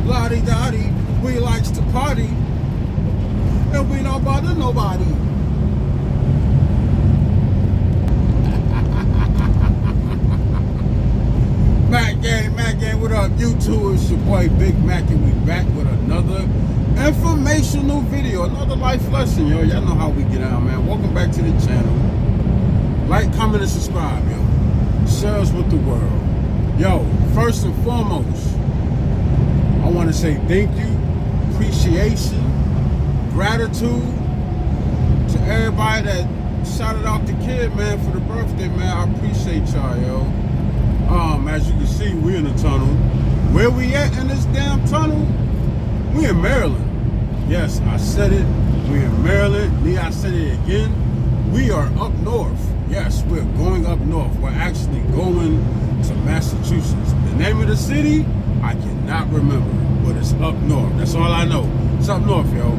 Lottie-dottie, we likes to party, and we don't bother nobody. Mac Gang, what up, YouTube? It's your boy Big Mac, and we back with another informational video, another life lesson, yo. Y'all know how we get out, man. Welcome back to the channel. Like, comment, and subscribe, yo. Share us with the world. Yo, first and foremost, I want to say thank you, appreciation, gratitude to everybody that shouted out the kid, man, for the birthday, man. I appreciate y'all, yo. As you can see, we in the tunnel. Where we at in this damn tunnel? We in Maryland. Yes, I said it. We in Maryland. I said it again. We are up north. Yes, we're going up north. We're actually going to Massachusetts. The name of the city, I cannot remember, but it's up north. That's all I know. It's up north, yo.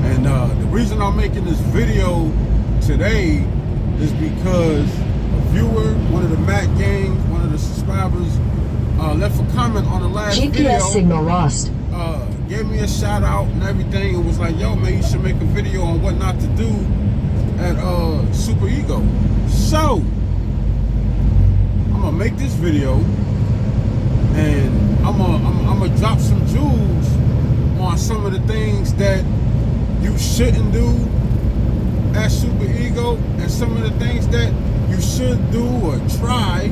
And the reason I'm making this video today is because a viewer, one of the Mac Gang, one of the subscribers, left a comment on the last video. GPS signal lost. Gave me a shout out and everything, and was like, yo, man, you should make a video on what not to do at Super Ego. So I'm gonna make this video, and I'm gonna drop some jewels on some of the things that you shouldn't do at Super Ego, and some of the things that you should do or try,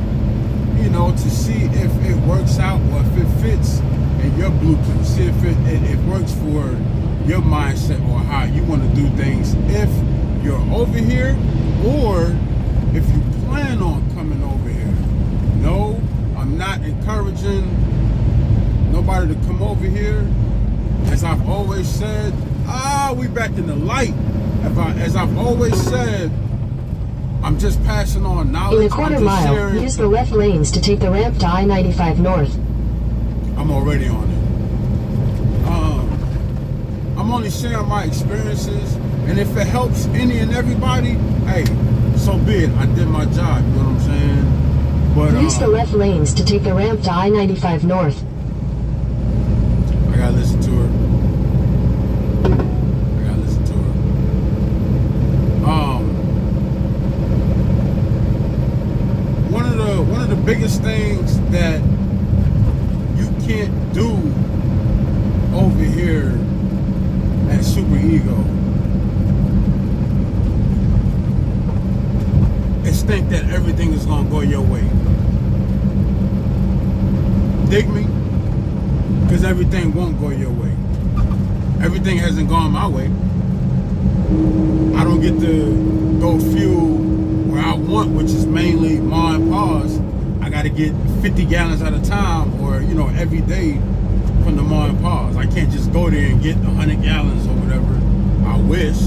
you know, to see if it works out or if it fits in your blueprint. See if it works for your mindset or how you want to do things if you're over here, or if you plan on coming over here. No, I'm not encouraging nobody to come over here. As I've always said, we back in the light. As I've always said, I'm just passing on knowledge. In a quarter mile, use the left lanes to take the ramp to I-95 North. I'm already on it. I'm only sharing my experiences, and if it helps any and everybody, hey, so be it. I did my job, you know what I'm saying? But use the left lanes to take the ramp to I-95 North. I gotta listen to her. One of the biggest things that you can't do over here at Super Ego is think that everything is gonna go your way. Dig me? Because everything won't go your way. Everything hasn't gone my way. I don't get to go fuel where I want, which is mainly ma and pa's. I got to get 50 gallons at a time, or, you know, every day from the ma and pa's. I can't just go there and get 100 gallons or whatever. I wish.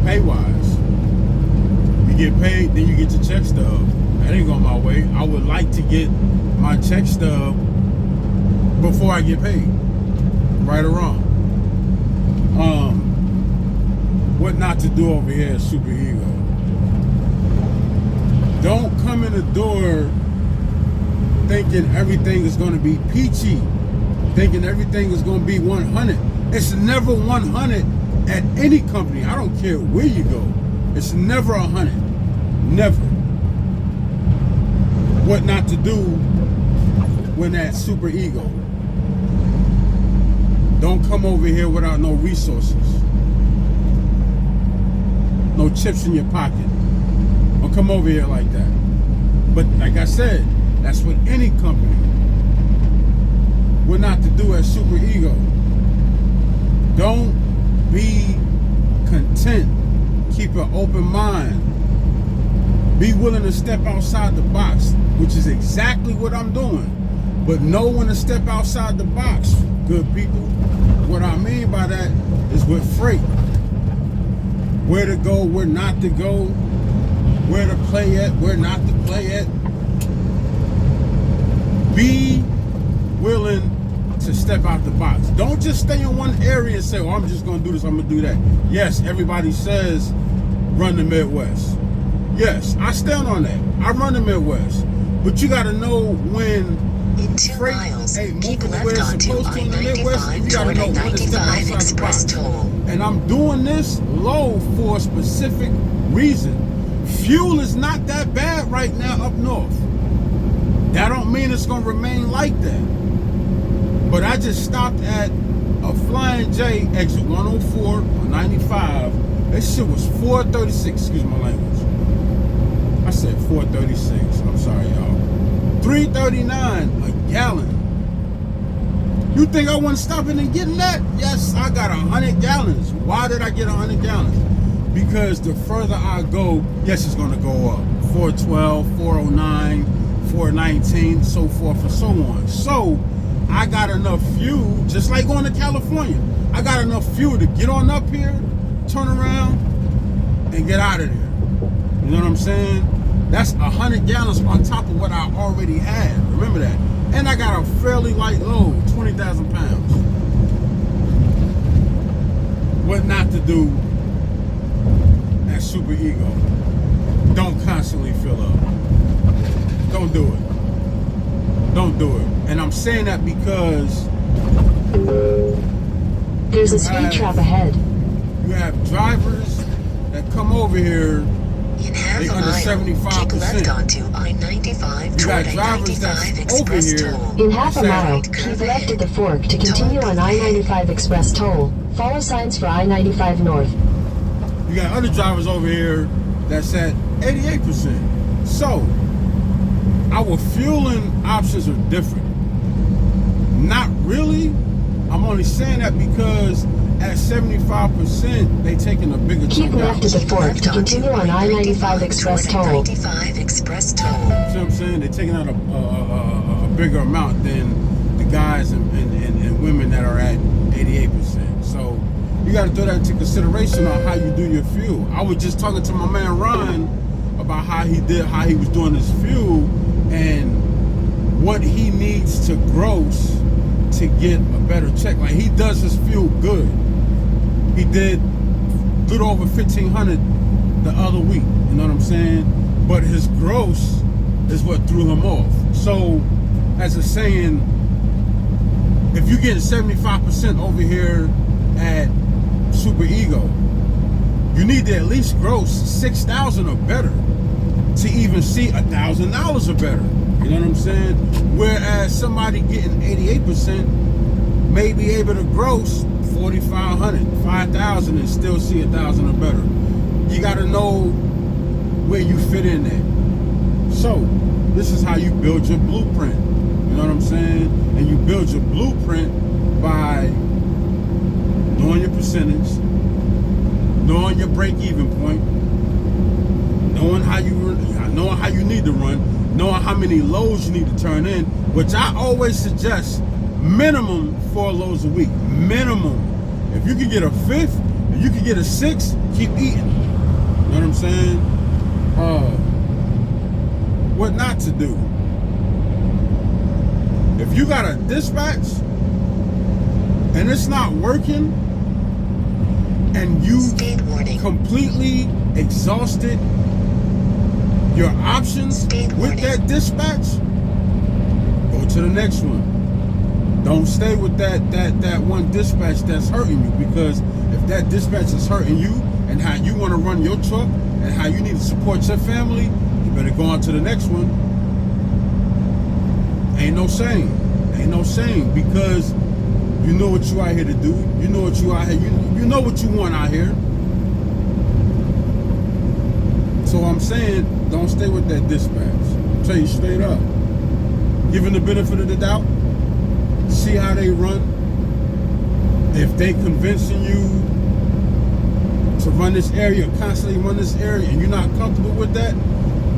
Pay-wise, you get paid, then you get your check stub. That ain't going my way. I would like to get my check stub before I get paid. Right or wrong. What not to do over here at Super Ego. Don't come in the door thinking everything is going to be peachy, thinking everything is going to be 100. It's never 100 at any company. I don't care where you go. It's never 100. Never. What not to do when at Super Ego. Don't come over here without no resources. No chips in your pocket. Don't come over here like that. But like I said, that's what any company. What not to do at Super Ego. Don't be content. Keep an open mind. Be willing to step outside the box, which is exactly what I'm doing. But know when to step outside the box, good people. What I mean by that is with freight. Where to go, where not to go, where to play at, where not to play at. Be willing to step out the box. Don't just stay in one area and say, oh, I'm just going to do this, I'm going to do that. Yes, everybody says run the Midwest. Yes, I stand on that. I run the Midwest. But you got to know when in 2 miles, miles. Hey, Keep moving the way left it's onto supposed to in the Midwest, I-95 you gotta toward know when to step I-95 outside the Express box. Toll. And I'm doing this low for a specific reason. Fuel is not that bad right now up north. That don't mean it's gonna remain like that. But I just stopped at a Flying J exit 104 on 95. This shit was 436, excuse my language. I said 436, I'm sorry y'all. 339 a gallon. You think I wasn't stopping and getting that? Yes, I got 100 gallons. Why did I get 100 gallons? Because the further I go, yes, it's gonna go up. 412, 409, 419, so forth and so on. So I got enough fuel, just like going to California. I got enough fuel to get on up here, turn around, and get out of there. You know what I'm saying? That's 100 gallons on top of what I already had. Remember that. And I got a fairly light load, 20,000 pounds. What not to do at Super Ego. Don't constantly fill up. Don't do it. Don't do it. And I'm saying that because There's a speed trap ahead. you have drivers that come over here. In half They a under mile, 75%. keep left onto I-95 You got toward drivers I-95 that's over Express here. Toll. In half a Say- mile, keep left at the fork to continue on I-95 Express Toll. Follow signs for I-95 North. You got other drivers over here that's at 88%. So, our fueling options are different. Not really. I'm only saying that because at 75%, they taking a bigger Keep chunk out. left at the fork to continue on I-95 Express Toll. I-95 Express Toll. See what I'm saying? They're taking out a bigger amount than the guys and women that are at 88%. So you got to throw that into consideration on how you do your fuel. I was just talking to my man Ron about how he was doing his fuel and what he needs to gross to get a better check. Like he does his fuel good. He did a little over 1,500 the other week. You know what I'm saying? But his gross is what threw him off. So, as a saying, if you're getting 75% over here at Super Ego, you need to at least gross 6,000 or better to even see $1,000 or better. You know what I'm saying? Whereas somebody getting 88% may be able to gross 4,500, 5,000 and still see 1,000 or better. You got to know where you fit in there. So, this is how you build your blueprint. You know what I'm saying? And you build your blueprint by knowing your percentage, knowing your break-even point, knowing how you need to run, knowing how many loads you need to turn in, which I always suggest minimum 4 loads a week. Minimum. If you can get a 5th, if you can get a 6th, keep eating. You know what I'm saying? What not to do. If you got a dispatch and it's not working and you completely exhausted your options with that dispatch, go to the next one. Don't stay with that one dispatch that's hurting you, because if that dispatch is hurting you and how you want to run your truck and how you need to support your family, you better go on to the next one. Ain't no shame. Ain't no shame, because you know what you out here to do. You know what you out here. You know what you want out here. So I'm saying, don't stay with that dispatch. I'll tell you straight up. Give them the benefit of the doubt. See how they run. If they convincing you to run this area, constantly run this area, and you're not comfortable with that,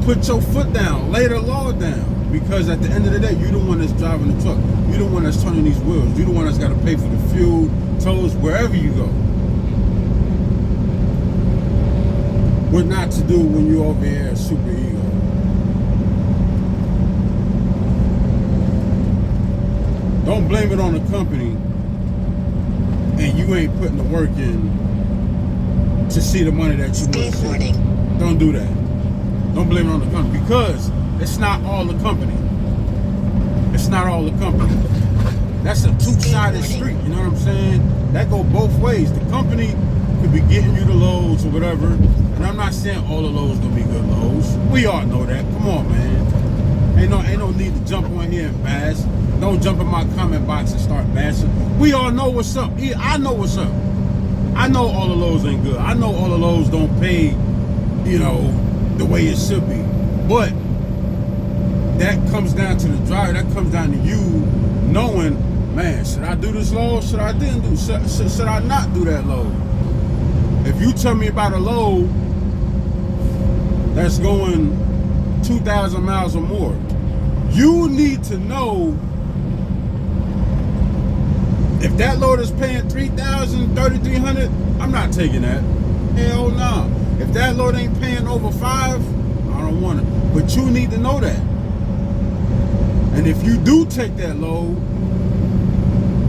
put your foot down, lay the law down. Because at the end of the day, you're the one that's driving the truck. You're the one that's turning these wheels. You're the one that's got to pay for the fuel, tolls, wherever you go. What not to do when you're over here at Super Ego. Don't blame it on the company and you ain't putting the work in to see the money that you want to see. Don't do that. Don't blame it on the company, because it's not all the company. It's not all the company. That's a two-sided street, you know what I'm saying? That go both ways. The company could be getting you the loads or whatever, and I'm not saying all the loads gonna be good loads. We all know that. Come on, man. Ain't no need to jump on here and bash. Don't jump in my comment box and start bashing. We all know what's up. I know what's up. I know all the loads ain't good. I know all the loads don't pay, you know, the way it should be. But that comes down to the driver. That comes down to you knowing, man, should I do this load? Should I didn't do? Should I not do that load? If you tell me about a load that's going 2,000 miles or more, you need to know if that load is paying 3,000, 3,300, I'm not taking that. Hell no. If that load ain't paying over 5, I don't want it. But you need to know that. And if you do take that load,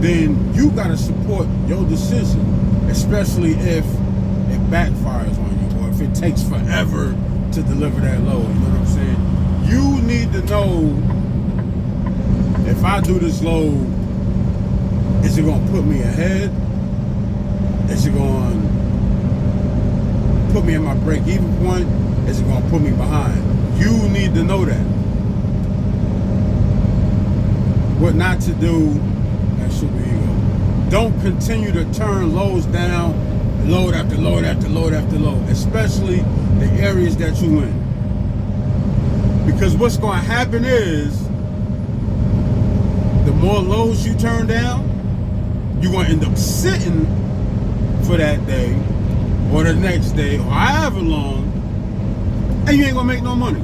then you gotta support your decision, especially if it backfires on you or if it takes forever to deliver that load. You know what I'm saying? You need to know, if I do this load, is it gonna put me ahead? Is it gonna put me at my break-even point? Is it gonna put me behind? You need to know that. What not to do, that should be ego. Don't continue to turn loads down, load after load after load after load, especially the areas that you in. Because what's gonna happen is, the more loads you turn down, you're gonna end up sitting for that day or the next day or however long, and you ain't gonna make no money.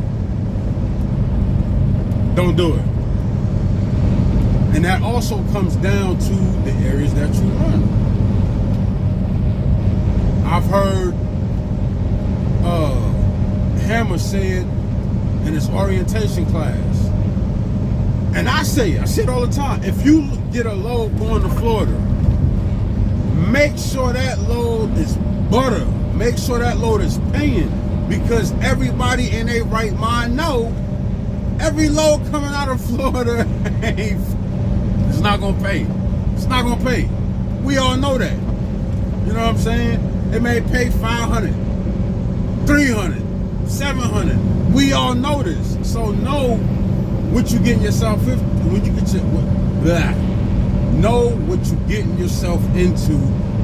Don't do it. And that also comes down to the areas that you run. I've heard Hammer say it in his orientation class. And I say it all the time. If you get a load going to Florida, make sure that load is butter. Make sure that load is paying. Because everybody in their right mind know every load coming out of Florida it's not gonna pay. It's not gonna pay. We all know that. You know what I'm saying? It may pay 500, 300, 700. We all know this. So know what you're getting yourself into when you get know what you're getting yourself into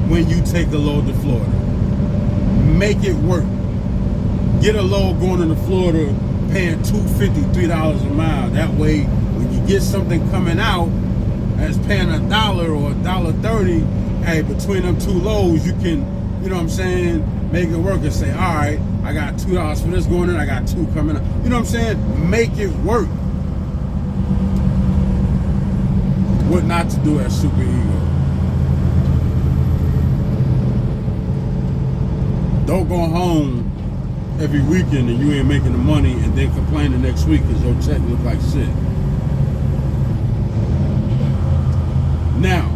when you take a load to Florida. Make it work. Get a load going into Florida paying $2.50, $3 a mile. That way, when you get something coming out that's paying $1 or $1.30, hey, between them two loads, you can, you know what I'm saying, make it work and say, all right, I got $2 for this going in, I got 2 coming out. You know what I'm saying? Make it work. What not to do as super ego. Don't go home every weekend and you ain't making the money and then complain the next week because your check look like shit. Now,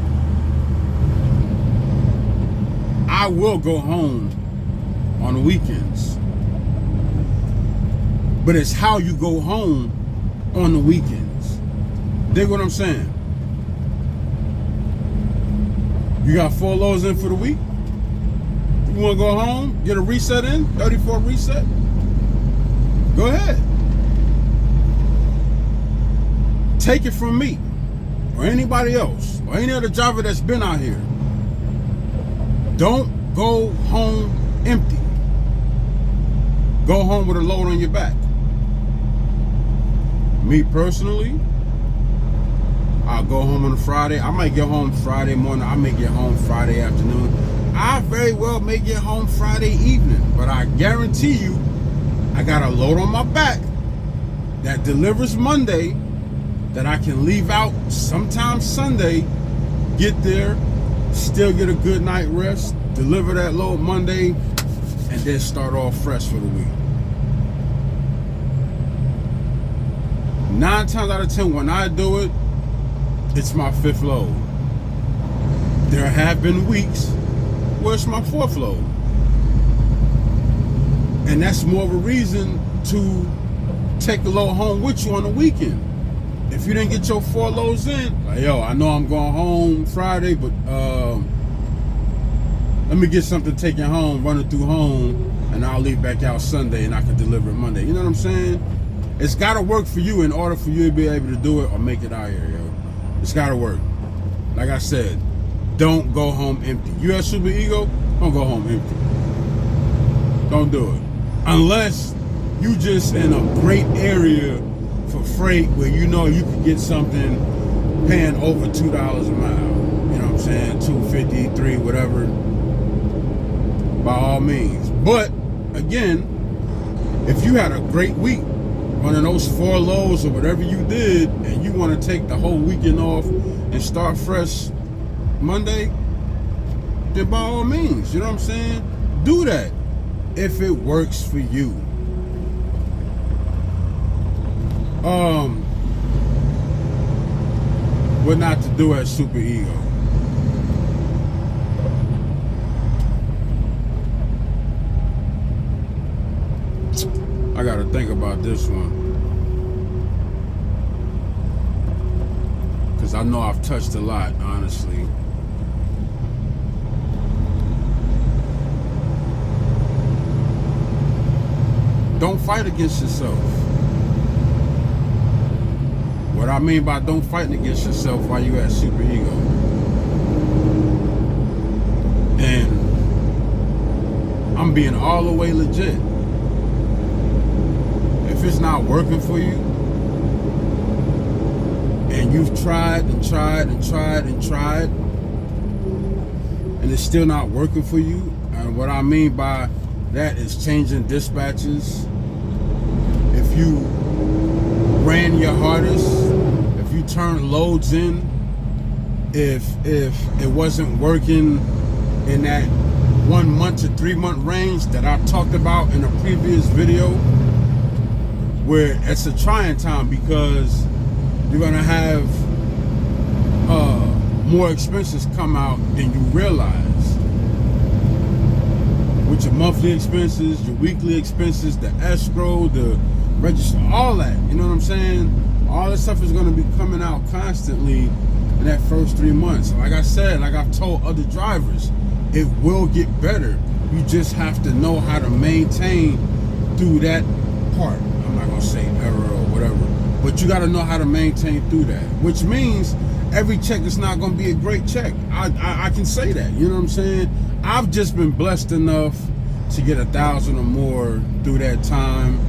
I will go home on the weekends, but it's how you go home on the weekends. Dig what I'm saying? You got 4 loads in for the week? You want to go home, get a reset in, 34 reset? Go ahead. Take it from me, or anybody else, or any other driver that's been out here. Don't go home empty. Go home with a load on your back. Me personally, I'll go home on a Friday. I might get home Friday morning. I may get home Friday afternoon. I very well may get home Friday evening. But I guarantee you, I got a load on my back that delivers Monday that I can leave out sometime Sunday, get there, still get a good night rest, deliver that load Monday, and then start off fresh for the week. 9 times out of 10, when I do it, it's my 5th load. There have been weeks where it's my 4th load. And that's more of a reason to take the load home with you on the weekend. if you didn't get your 4 loads in, like, yo, I know I'm going home Friday, but let me get something taken home, run it through home, and I'll leave back out Sunday and I can deliver it Monday. You know what I'm saying? It's got to work for you in order for you to be able to do it or make it out here, yo. It's got to work. Like I said, don't go home empty. You have super ego, don't go home empty. Don't do it. Unless you just in a great area for freight where you know you can get something paying over $2 a mile. You know what I'm saying? $2.50, $3, whatever. By all means. But again, if you had a great week running those 4 loads or whatever you did, and you want to take the whole weekend off and start fresh Monday, then by all means, you know what I'm saying? Do that if it works for you. What not to do at super ego. I gotta think about this one, because I know I've touched a lot, honestly. Don't fight against yourself. What I mean by don't fight against yourself while you at super ego. And I'm being all the way legit. If it's not working for you, and you've tried and tried and tried and tried, and it's still not working for you, and what I mean by that is changing dispatches. If you ran your hardest, if you turned loads in, if it wasn't working in that 1 month to 3 month range that I talked about in a previous video, where it's a trying time because you're gonna have more expenses come out than you realize. With your monthly expenses, your weekly expenses, the escrow, the register, all that, you know what I'm saying? All this stuff is gonna be coming out constantly in that first 3 months. Like I said, like I've told other drivers, it will get better. You just have to know how to maintain through that part. I'm not gonna say error or whatever, but you gotta know how to maintain through that, which means every check is not gonna be a great check. I can say that, you know what I'm saying? I've just been blessed enough to get 1,000 or more through that time,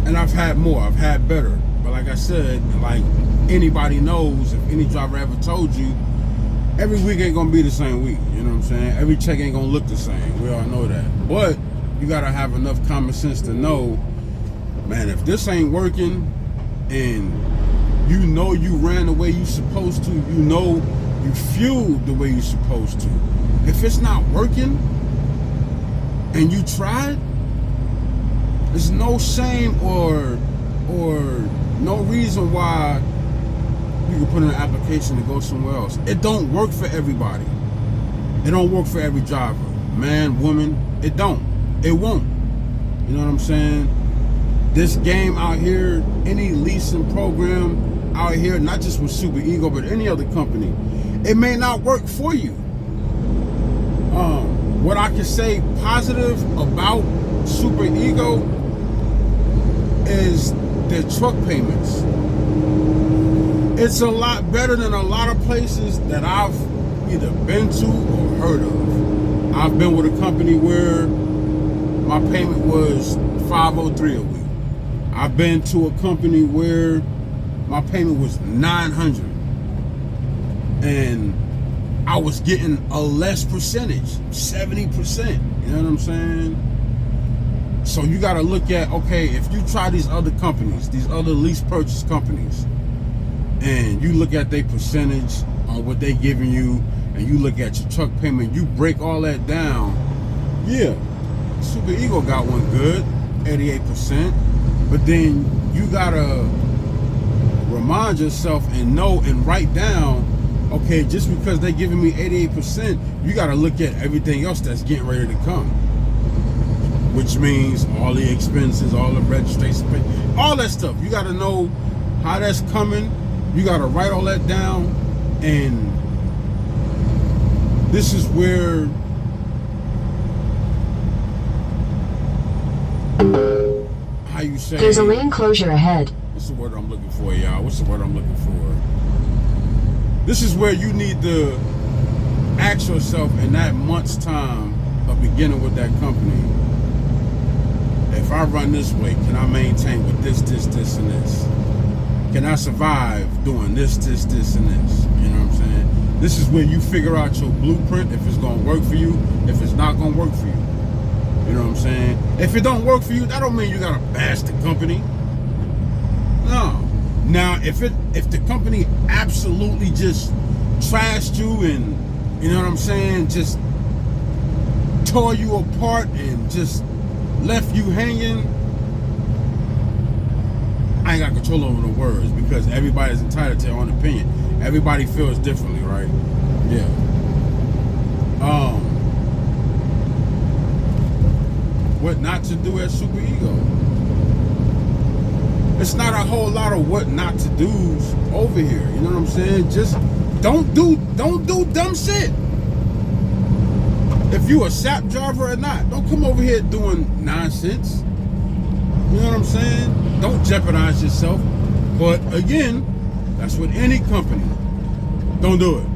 and I've had more, I've had better. But like I said, like anybody knows, if any driver ever told you, every week ain't gonna be the same week, you know what I'm saying? Every check ain't gonna look the same, we all know that. But you gotta have enough common sense to know, man, if this ain't working and you know you ran the way you supposed to, you know you fueled the way you supposed to, if it's not working and you tried, there's no shame or no reason why you can put in an application to go somewhere else. It don't work for everybody. It don't work for every driver, man, woman. It don't. It won't. You know what I'm saying? This game out here, any leasing program out here, not just with Super Ego, but any other company, it may not work for you. What I can say positive about Super Ego is their truck payments. It's a lot better than a lot of places that I've either been to or heard of. I've been with a company where my payment was $503 a week. I've been to a company where my payment was $900, and I was getting a less percentage, 70%. You know what I'm saying? So you got to look at, okay, if you try these other companies, these other lease purchase companies, and you look at their percentage on what they giving you, and you look at your truck payment, you break all that down, yeah, Super Ego got one good, 88%, but then you got to remind yourself and know and write down, okay, just because they're giving me 88%, you got to look at everything else that's getting ready to come. Which means all the expenses, all the registration, all that stuff. You got to know how that's coming You got to write all that down, and this is where how you say There's a lane closure ahead. what's the word I'm looking for, y'all? What's the word I'm looking for? This is where you need to ask yourself in that month's time of beginning with that company, if I run this way, can I maintain with this, and this? Can I survive doing this, and this? You know what I'm saying? This is where you figure out your blueprint, if it's going to work for you, if it's not going to work for you. You know what I'm saying? If it don't work for you, that don't mean you got to bash the company. No. Now, if the company absolutely just trashed you and, you know what I'm saying, just tore you apart and just left you hanging, I ain't got control over the words, because everybody's entitled to their own opinion. Everybody feels differently, right? Yeah. What not to do at Super Ego. It's not a whole lot of what not to do's over here. You know what I'm saying? Just don't do dumb shit. If you a SAP driver or not, don't come over here doing nonsense. You know what I'm saying? Don't jeopardize yourself. But again, that's with any company. Don't do it.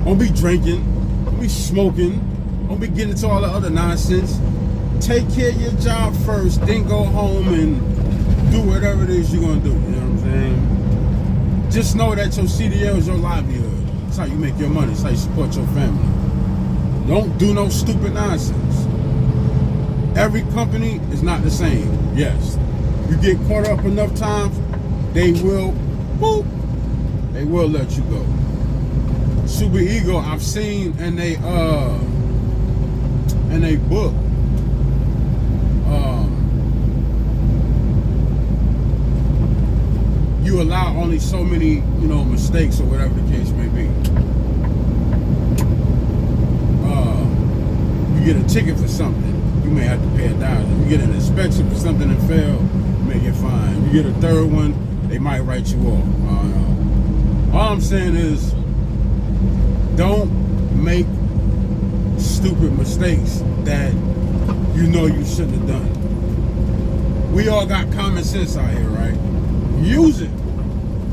Don't be drinking. Don't be smoking. Don't be getting into all the other nonsense. Take care of your job first, then go home and do whatever it is you're gonna do. You know what I'm saying? Just know that your CDL is your livelihood. That's how you make your money. That's how you support your family. Don't do no stupid nonsense. Every company is not the same. Yes. You get caught up enough times, they will, boop, they will let you go. Super Ego, I've seen in a book, you allow only so many, mistakes or whatever the case may be. You get a ticket for something, you may have to pay $1,000. You get an inspection for something and fail, you may get fined. You get a third one, they might write you off. All I'm saying is, don't make stupid mistakes that you know you shouldn't have done. We all got common sense out here, right? Use it.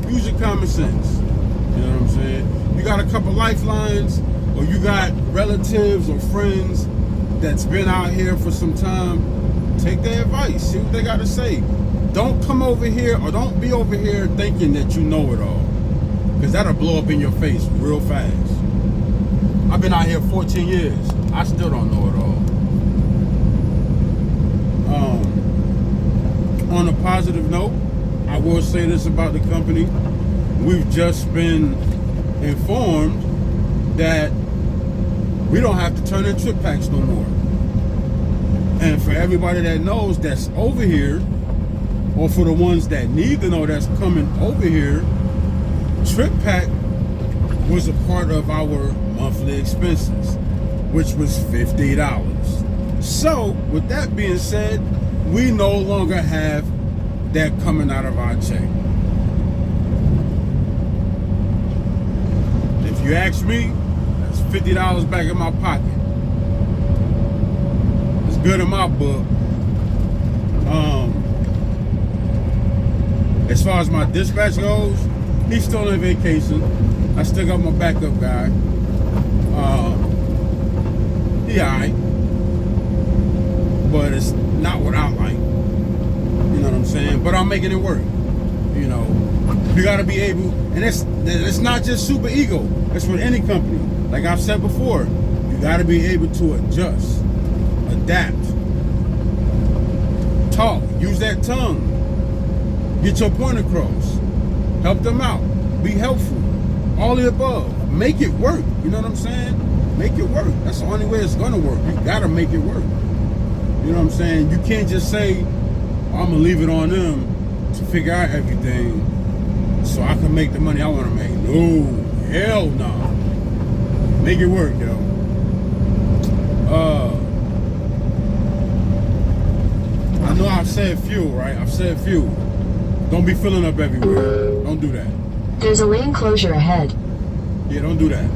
Use your common sense. You know what I'm saying? You got a couple lifelines, or you got relatives or friends that's been out here for some time, take their advice. See what they got to say. Don't come over here, or don't be over here thinking that you know it all, because that'll blow up in your face real fast. I've been out here 14 years. I still don't know it all. On a positive note, I will say this about the company. We've just been informed that we don't have to turn in trip packs no more. And for everybody that knows that's over here, or for the ones that need to know that's coming over here, trip pack was a part of our monthly expenses, which was $50. So with that being said, we no longer have that coming out of our check. If you ask me, that's $50 back in my pocket. It's good in my book. As far as my dispatch goes, he's still on vacation. I still got my backup guy. He alright, but it's not what I like. You know what I'm saying? But I'm making it work. You know, you got to be able, and it's not just Super Ego. It's with any company. Like I've said before, you got to be able to adjust, adapt, talk, use that tongue, get your point across, help them out, be helpful, all the above. Make it work. You know what I'm saying? Make it work. That's the only way it's gonna work. You gotta make it work. You know what I'm saying? You can't just say, I'm gonna leave it on them to figure out everything so I can make the money I wanna make. No, hell no. Make it work, yo. I know I've said fuel, right? I've said fuel. Don't be filling up everywhere. Don't do that. There's a lane closure ahead. Yeah, don't do that.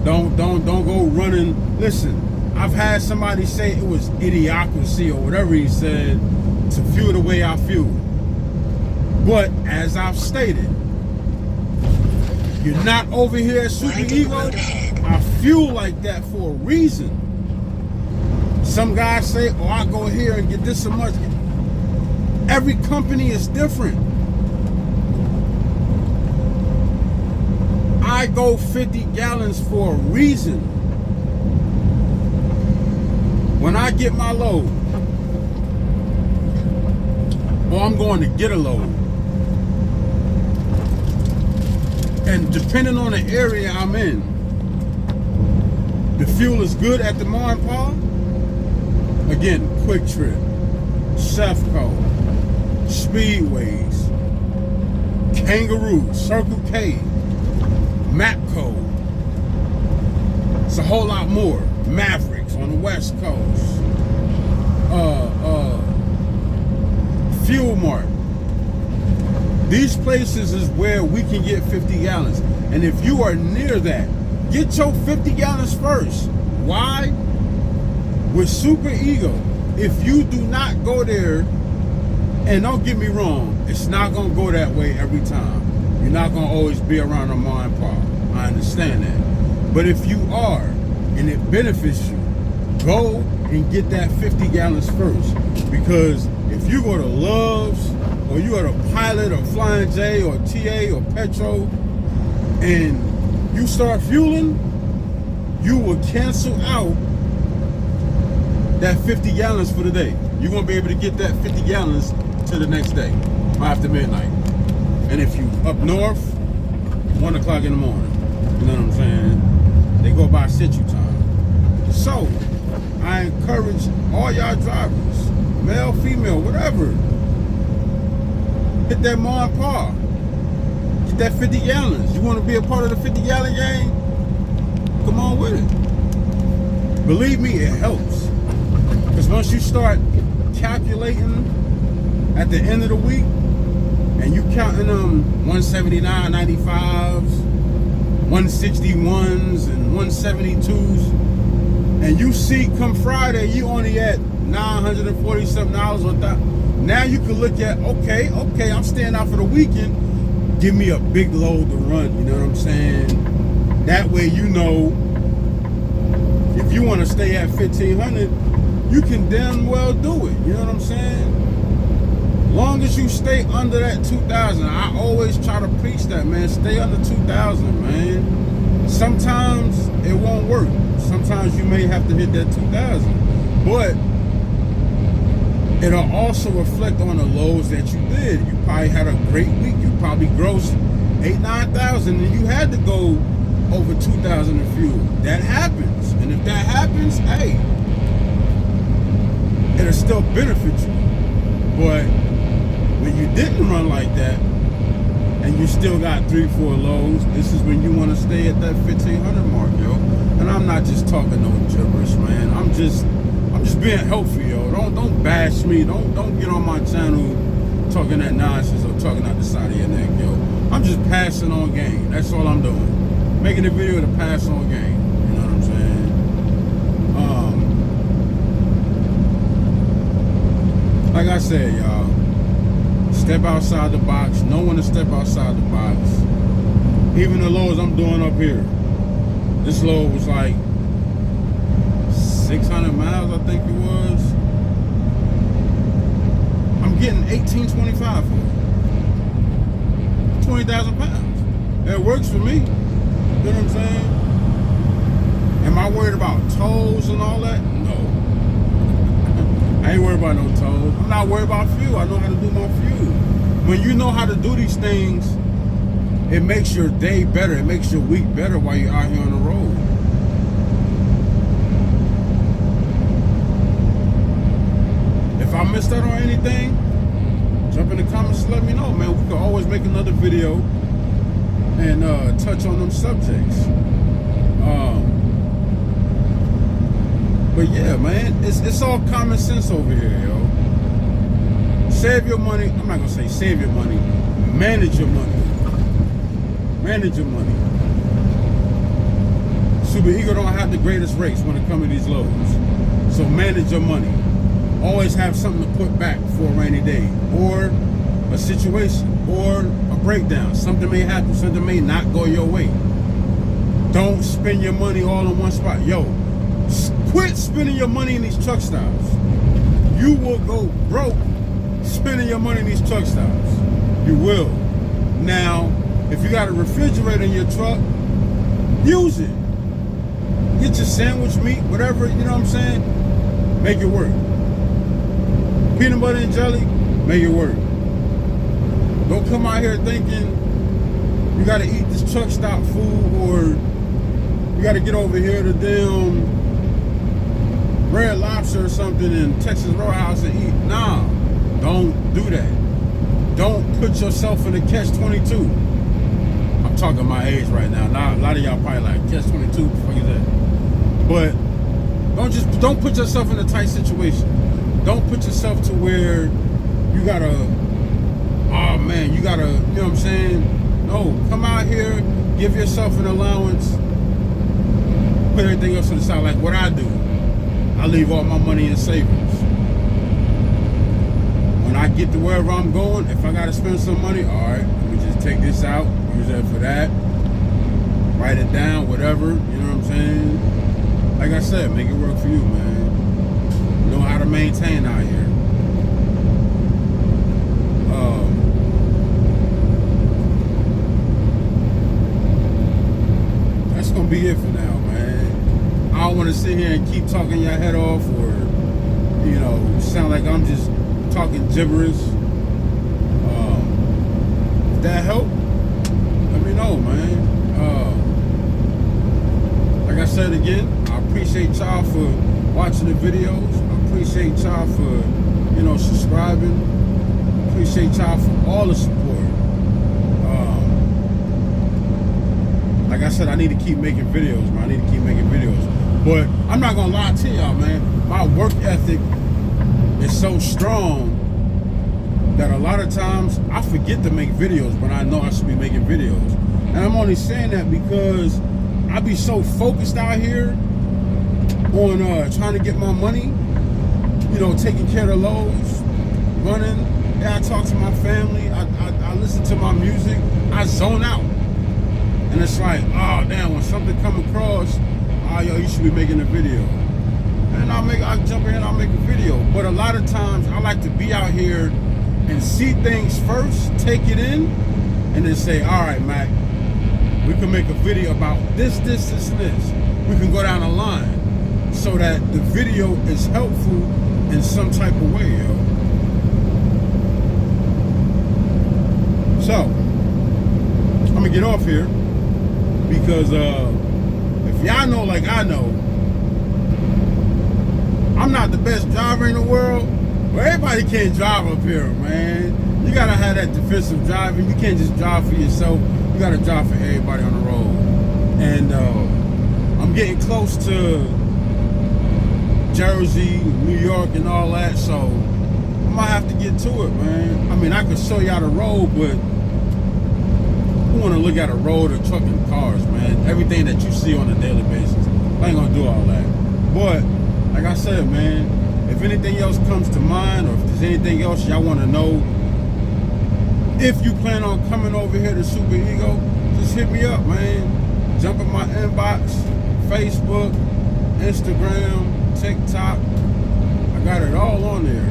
Don't go running. Listen, I've had somebody say it was idiocracy or whatever he said to fuel the way I fuel. But as I've stated, you're not over here at Super Ego. I fuel like that for a reason. Some guys say, oh, I go here and get this so much. Every company is different. I go 50 gallons for a reason. When I get my load, or I'm going to get a load, and depending on the area I'm in, the fuel is good at the Ma and Pa. Again, Quick Trip, Chefco, Speedways, Kangaroo, Circle K, Mapco. It's a whole lot more. Mavericks on the West Coast. Fuel Mart. These places is where we can get 50 gallons. And if you are near that, get your 50 gallons first. Why? With Super Ego, if you do not go there, and don't get me wrong, it's not going to go that way every time. You're not going to always be around a Ma and Pa. I understand that. But if you are, and it benefits you, go and get that 50 gallons first. Because if you go to Love's, or you go to Pilot, or Flying J, or TA, or Petro, and you start fueling, you will cancel out that 50 gallons for the day. You're going to be able to get that 50 gallons to the next day, after midnight. And if you up north, 1 o'clock in the morning. You know what I'm saying? They go by Central Time. So, I encourage all y'all drivers, male, female, whatever, hit that Ma and Pa. Get that 50 gallons. You want to be a part of the 50 gallon game? Come on with it. Believe me, it helps. Because once you start calculating at the end of the week, and you counting them 179.95s, 161s, and 172s, and you see come Friday you only at $947 or that. Now you can look at, okay, I'm staying out for the weekend. Give me a big load to run. You know what I'm saying? That way you know if you want to stay at 1,500, you can damn well do it. You know what I'm saying? Long as you stay under that 2,000, I always try to preach that, man. Stay under 2,000, man. Sometimes it won't work. Sometimes you may have to hit that 2,000, but it'll also reflect on the loads that you did. You probably had a great week. You probably grossed 8,000-9,000, and you had to go over 2,000 in fuel. That happens, and if that happens, hey, it'll still benefit you. But when you didn't run like that, and you still got 3-4 loads, this is when you want to stay at that 1,500 mark, yo. And I'm not just talking no gibberish, man. I'm just being helpful, yo. Don't bash me. Don't get on my channel talking that nonsense or talking out the side of your neck, yo. I'm just passing on game. That's all I'm doing. Making a video to pass on game. You know what I'm saying? Like I said, y'all, step outside the box. Know when to step outside the box. Even the loads I'm doing up here. This load was like 600 miles, I think it was. I'm getting 1825 for it. 20,000 pounds. That works for me. You know what I'm saying? Am I worried about tolls and all that? No. I ain't worried about no tolls. I'm not worried about fuel. I know how to do my fuel. When you know how to do these things, it makes your day better. It makes your week better while you're out here on the road. If I missed out on anything, jump in the comments and let me know, man. We can always make another video and touch on them subjects. But yeah, man, it's all common sense over here, yo. Save your money. I'm not gonna say save your money. Manage your money. Manage your money. Super Ego don't have the greatest rates when it comes to these loads. So manage your money. Always have something to put back for a rainy day, or a situation, or a breakdown. Something may happen, something may not go your way. Don't spend your money all in one spot. Yo, quit spending your money in these truck stops. You will go broke spending your money in these truck stops. You will. Now, if you got a refrigerator in your truck, use it. Get your sandwich meat, whatever, you know what I'm saying? Make it work. Peanut butter and jelly, make it work. Don't come out here thinking you gotta eat this truck stop food, or you gotta get over here to damn Red Lobster or something in Texas Roadhouse and eat. Nah, don't do that. Don't put yourself in a catch-22. I'm talking my age right now. A lot of y'all probably like, catch-22, what the fuck is that? But don't put yourself in a tight situation. Don't put yourself to where you gotta, oh man, you gotta, you know what I'm saying? No, come out here, give yourself an allowance, put everything else to the side. Like what I do, I leave all my money in savings. When I get to wherever I'm going, if I gotta spend some money, all right, let me just take this out, use that for that, write it down, whatever, you know what I'm saying? Like I said, make it work for you, man. Know how to maintain out here. That's gonna be it for now, man. I don't want to sit here and keep talking your head off, or you know, sound like I'm just talking gibberish. If that helped, let me know, man. Like I said again, I appreciate y'all for watching the videos. Appreciate y'all for, you know, subscribing. Appreciate y'all for all the support. Like I said, I need to keep making videos, man. I need to keep making videos. But I'm not gonna lie to y'all, man. My work ethic is so strong that a lot of times I forget to make videos when I know I should be making videos. And I'm only saying that because I be so focused out here on trying to get my money, you know, taking care of the loads, running. Yeah, I talk to my family. I listen to my music. I zone out. And it's like, oh, damn, when something come across, oh, yo, you should be making a video. And I jump in and I'll make a video. But a lot of times, I like to be out here and see things first, take it in, and then say, all right, Mac, we can make a video about this, this, this, and this. We can go down the line so that the video is helpful in some type of way, yo. So, I'm gonna get off here because if y'all know like I know, I'm not the best driver in the world, but everybody can't drive up here, man. You gotta have that defensive driving. You can't just drive for yourself. You gotta drive for everybody on the road. And I'm getting close to Jersey, New York, and all that, so I might have to get to it, man. I mean, I could show y'all the road, but who want to look at a road or trucking cars, man? Everything that you see on a daily basis. I ain't gonna do all that. But like I said, man, if anything else comes to mind, or if there's anything else y'all want to know, if you plan on coming over here to Super Ego, just hit me up, man. Jump in my inbox, Facebook, Instagram, TikTok. I got it all on there.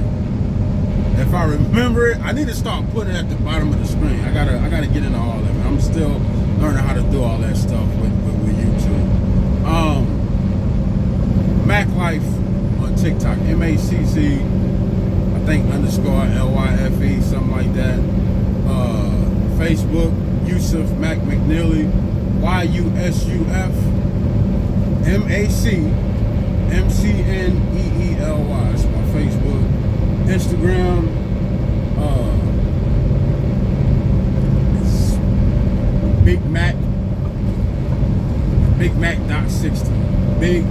If I remember it, I need to start putting it at the bottom of the screen. I gotta get into all that, man. I'm still learning how to do all that stuff with YouTube. Mac Life on TikTok, MACC, I think _LYFE, something like that. Facebook, Yusuf Mac McNeely, YUSUF MAC MCNEELY. That's my Facebook. Instagram, it's Big Mac.60. Big.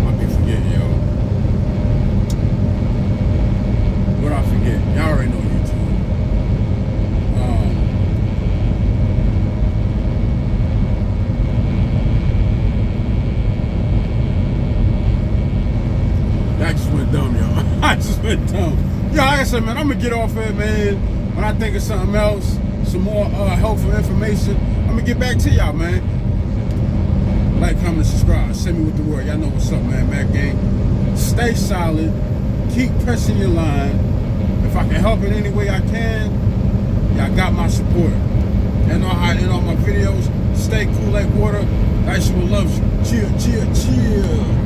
Might be forgetting, yo. What I forget? Y'all already know YouTube. dumb, y'all. I just went dumb. Yo, like I said, man, I'm gonna get off here, man. When I think of something else, some more helpful information, I'm gonna get back to y'all, man. Like, comment, subscribe. Send me with the word. Y'all know what's up, man. Mac Gang. Stay solid. Keep pressing your line. If I can help in any way I can, y'all got my support. And know how I end all my videos. Stay cool like water. Nice one loves you. Cheer, cheer, cheer.